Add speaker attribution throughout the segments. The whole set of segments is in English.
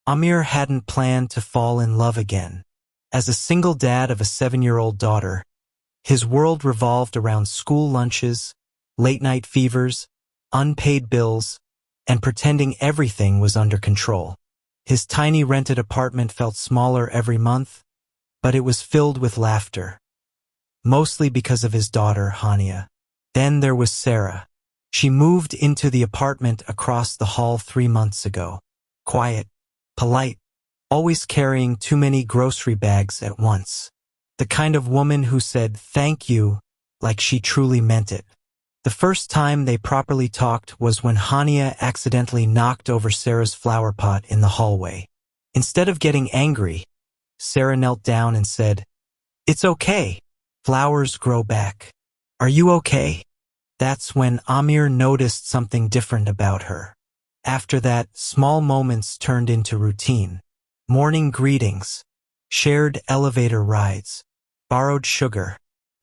Speaker 1: Amir hadn't planned to fall in love again. As a single dad of a 7-year-old daughter, his world revolved around school lunches, late-night fevers, unpaid bills, and pretending everything was under control. His tiny rented apartment felt smaller every month, but it was filled with laughter, mostly because of his daughter, Hania. Then there was Sarah. She moved into the apartment across the hall 3 months ago. Quiet, polite, always carrying too many grocery bags at once. The kind of woman who said thank you like she truly meant it. The first time they properly talked was when Hania accidentally knocked over Sarah's flower pot in the hallway. Instead of getting angry, Sarah knelt down and said, "It's okay. Flowers grow back. Are you okay?" That's when Amir noticed something different about her. After that, small moments turned into routine. Morning greetings, shared elevator rides, borrowed sugar.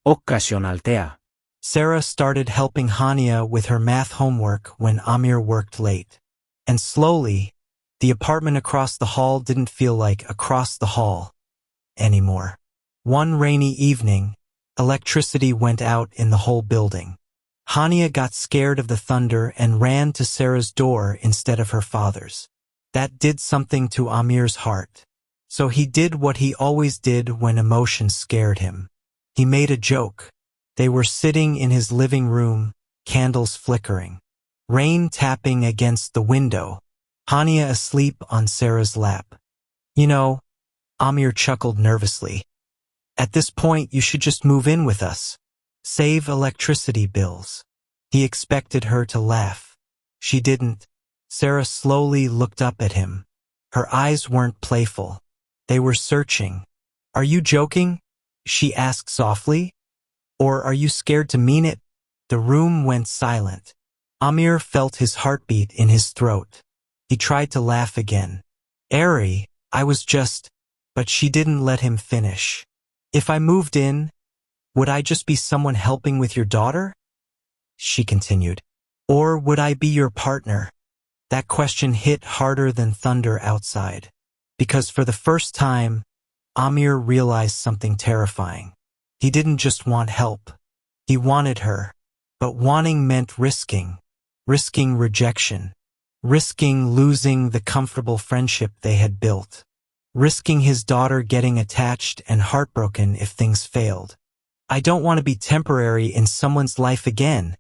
Speaker 2: Occasionaltea.
Speaker 1: Sarah started helping Hania with her math homework when Amir worked late. And slowly, the apartment across the hall didn't feel like across the hall anymore. One rainy evening, electricity went out in the whole building. Hania got scared of the thunder and ran to Sarah's door instead of her father's. That did something to Amir's heart. So he did what he always did when emotions scared him. He made a joke. They were sitting in his living room, candles flickering, rain tapping against the window, Hania asleep on Sarah's lap. "You know," Amir chuckled nervously, "at this point you should just move in with us. Save electricity bills." He expected her to laugh. She didn't. Sarah slowly looked up at him. Her eyes weren't playful. They were searching. "Are you joking?" she asked softly. "Or are you scared to mean it?" The room went silent. Amir felt his heartbeat in his throat. He tried to laugh again. "Ari, I was just..." But she didn't let him finish. "If I moved in, would I just be someone helping with your daughter?" she continued. "Or would I be your partner?" That question hit harder than thunder outside. Because for the first time, Amir realized something terrifying. He didn't just want help. He wanted her. But wanting meant risking. Risking rejection. Risking losing the comfortable friendship they had built. Risking his daughter getting attached and heartbroken if things failed. "I don't want to be temporary in someone's life again,"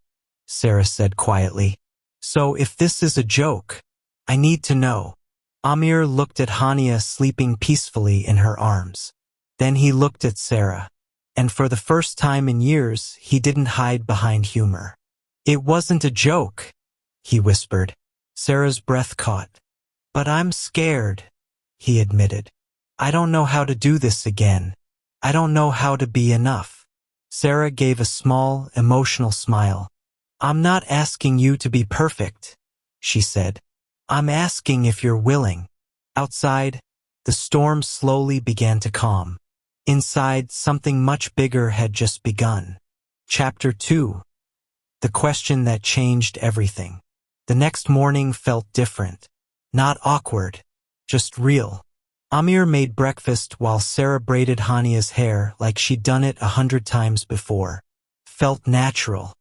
Speaker 1: Sarah said quietly. "So if this is a joke, I need to know." Amir looked at Hania sleeping peacefully in her arms. Then he looked at Sarah. And for the first time in years, he didn't hide behind humor. "It wasn't a joke," he whispered. Sarah's breath caught. "But I'm scared," he admitted. "I don't know how to do this again. I don't know how to be enough." Sarah gave a small, emotional smile. "I'm not asking you to be perfect," she said. "I'm asking if you're willing." Outside, the storm slowly began to calm. Inside, something much bigger had just begun. Chapter 2. The question that changed everything. The next morning felt different. Not awkward, just real. Amir made breakfast while Sarah braided Hania's hair like she'd done it 100 times before. Felt natural.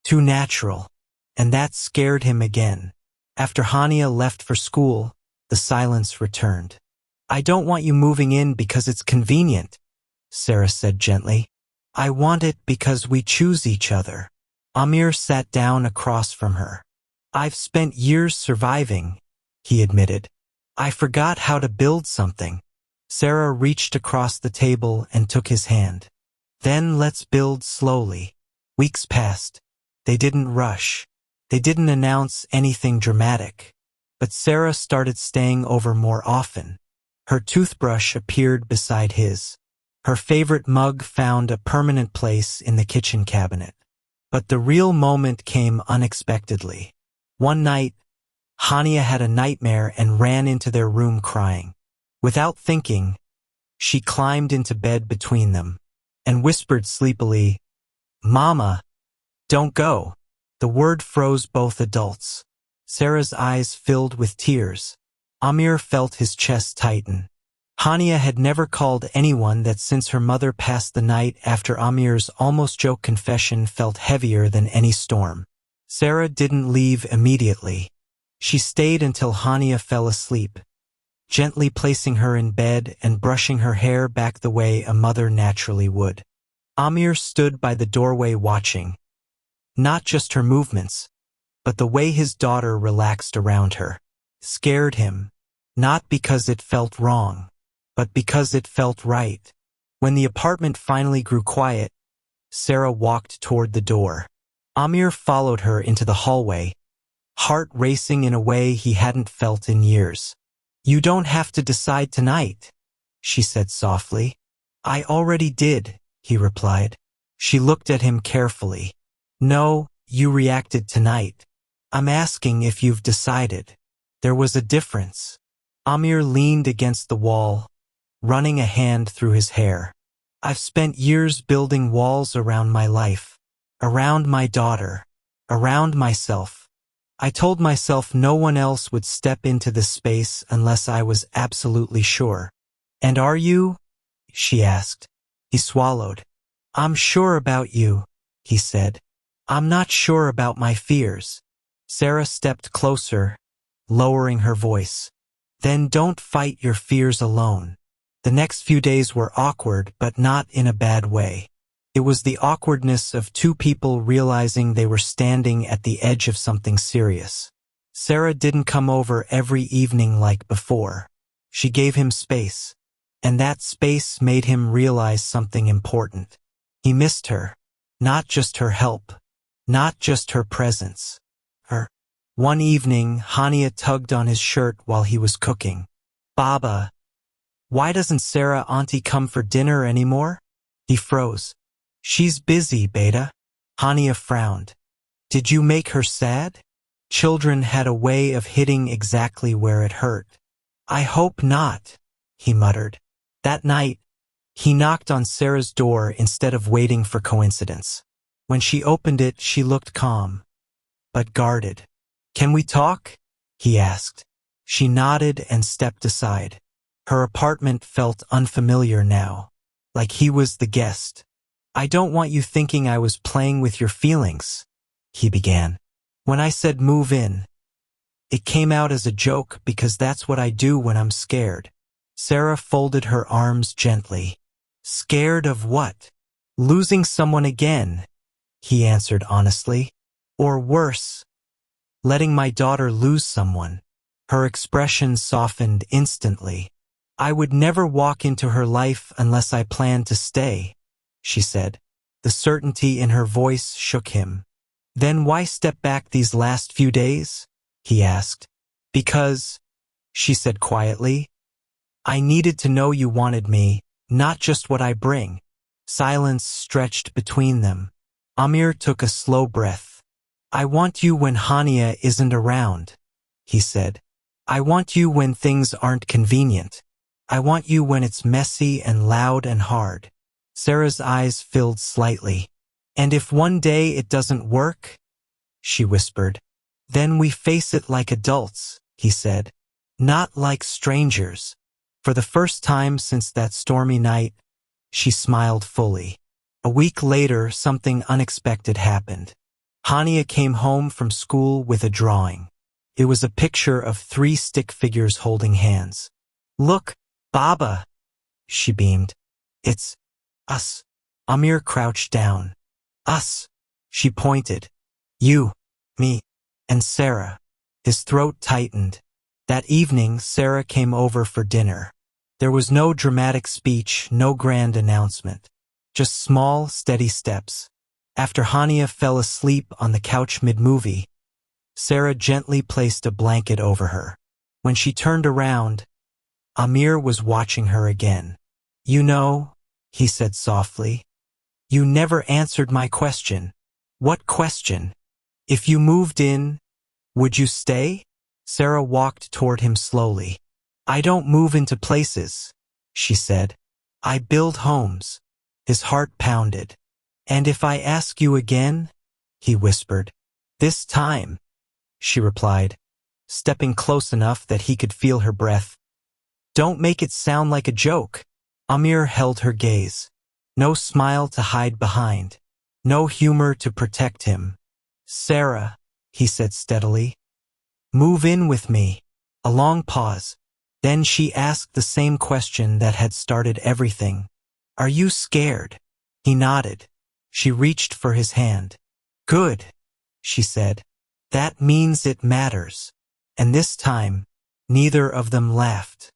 Speaker 1: Too natural. And that scared him again. After Hania left for school, the silence returned. "I don't want you moving in because it's convenient," Sarah said gently. "I want it because we choose each other." Amir sat down across from her. "I've spent years surviving," he admitted. "I forgot how to build something." Sarah reached across the table and took his hand. "Then let's build slowly." Weeks passed. They didn't rush. They didn't announce anything dramatic. But Sarah started staying over more often. Her toothbrush appeared beside his. Her favorite mug found a permanent place in the kitchen cabinet. But the real moment came unexpectedly. One night, Hania had a nightmare and ran into their room crying. Without thinking, she climbed into bed between them and whispered sleepily, "Mama, don't go." The word froze both adults. Sarah's eyes filled with tears. Amir felt his chest tighten. Hania had never called anyone that since her mother passed the night after Amir's almost-joke confession felt heavier than any storm. Sarah didn't leave immediately. She stayed until Hania fell asleep, gently placing her in bed and brushing her hair back the way a mother naturally would. Amir stood by the doorway watching, not just her movements, but the way his daughter relaxed around her. Scared him, not because it felt wrong, but because it felt right. When the apartment finally grew quiet, Sarah walked toward the door. Amir followed her into the hallway, heart racing in a way he hadn't felt in years. "You don't have to decide tonight," she said softly. "I already did," he replied. She looked at him carefully. "No, you reacted tonight. I'm asking if you've decided." There was a difference. Amir leaned against the wall, running a hand through his hair. "I've spent years building walls around my life, around my daughter, around myself. I told myself no one else would step into this space unless I was absolutely sure." "And are you?" she asked. He swallowed. "I'm sure about you," he said. "I'm not sure about my fears." Sarah stepped closer, lowering her voice. "Then don't fight your fears alone." The next few days were awkward, but not in a bad way. It was the awkwardness of two people realizing they were standing at the edge of something serious. Sarah didn't come over every evening like before. She gave him space, and that space made him realize something important. He missed her, not just her help, not just her presence. One evening, Hania tugged on his shirt while he was cooking. "Baba, why doesn't Sarah auntie come for dinner anymore?" He froze. "She's busy, beta." Hania frowned. "Did you make her sad?" Children had a way of hitting exactly where it hurt. "I hope not," he muttered. That night, he knocked on Sarah's door instead of waiting for coincidence. When she opened it, she looked calm, but guarded. "Can we talk?" he asked. She nodded and stepped aside. Her apartment felt unfamiliar now, like he was the guest. "I don't want you thinking I was playing with your feelings," he began. "When I said move in, it came out as a joke because that's what I do when I'm scared." Sarah folded her arms gently. "Scared of what?" "Losing someone again," he answered honestly. "Or worse, letting my daughter lose someone." Her expression softened instantly. "I would never walk into her life unless I planned to stay," she said. The certainty in her voice shook him. "Then why step back these last few days?" he asked. "Because," she said quietly, "I needed to know you wanted me, not just what I bring." Silence stretched between them. Amir took a slow breath. "I want you when Hania isn't around," he said. "I want you when things aren't convenient. I want you when it's messy and loud and hard." Sarah's eyes filled slightly. "And if one day it doesn't work," she whispered, "then we face it like adults," he said. "Not like strangers." For the first time since that stormy night, she smiled fully. A week later, something unexpected happened. Hania came home from school with a drawing. It was a picture of 3 stick figures holding hands. "Look, Baba," she beamed. "It's us." Amir crouched down. "Us," she pointed. "You, me, and Sarah." His throat tightened. That evening, Sarah came over for dinner. There was no dramatic speech, no grand announcement. Just small, steady steps. After Hania fell asleep on the couch mid-movie, Sarah gently placed a blanket over her. When she turned around, Amir was watching her again. "You know," he said softly, "you never answered my question." "What question?" "If you moved in, would you stay?" Sarah walked toward him slowly. "I don't move into places," she said. "I build homes." His heart pounded. "And if I ask you again?" he whispered. "This time," she replied, stepping close enough that he could feel her breath. Don't make it sound like a joke. Amir held her gaze. No smile to hide behind. No humor to protect him. Sarah, he said steadily. Move in with me. A long pause. Then she asked the same question that had started everything. Are you scared? He nodded. She reached for his hand. Good, she said. That means it matters. And this time, neither of them laughed.